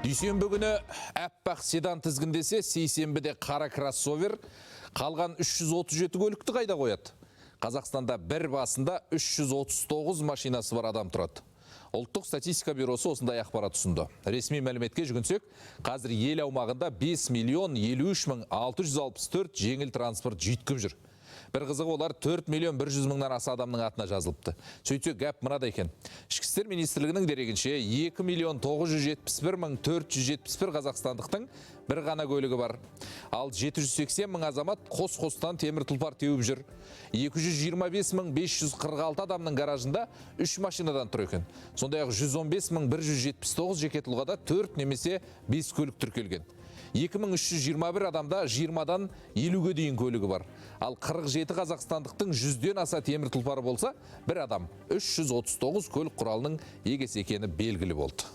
Дүйсенбі күні әппақ седан тізгіндесе, сейсенбіде қара кроссовер, қалған 337 көлікті қайда қояды? Қазақстанда бір басында 339 машинасы бар адам тұрады. Ұлттық статистика бюросы осындай ақпарат ұсынды. Ресми мәліметке жүгінсек, қазір ел аумағында 5 миллион 53 664 жеңіл транспорт жүйткіп жүр. Бір қызығы олар 4 миллион 100 мыңнан аса адамның атына жазылыпты. Сөйтсе гәп мынада екен. Ішкі істер министрлігінің дерегінше 2 миллион 971 мың 471 қазақстандықтың бір ғана көлігі бар. Ал 780 мың азамат қос-қостан темір тұлпар теуіп жүр. 225 мың 546 адамның гаражында 3 машинадан тұр екен. Сондай-ақ 115 мың 179 жеке тұлғада 4 немесе 5 көлік тіркелген. 2321 адамда 20-дан 50-ге дейін көлігі бар. Ал 47 қазақстандықтың 100-ден аса темір тұлпары болса, бір адам 339 көлік құралының егесі екені белгілі болды.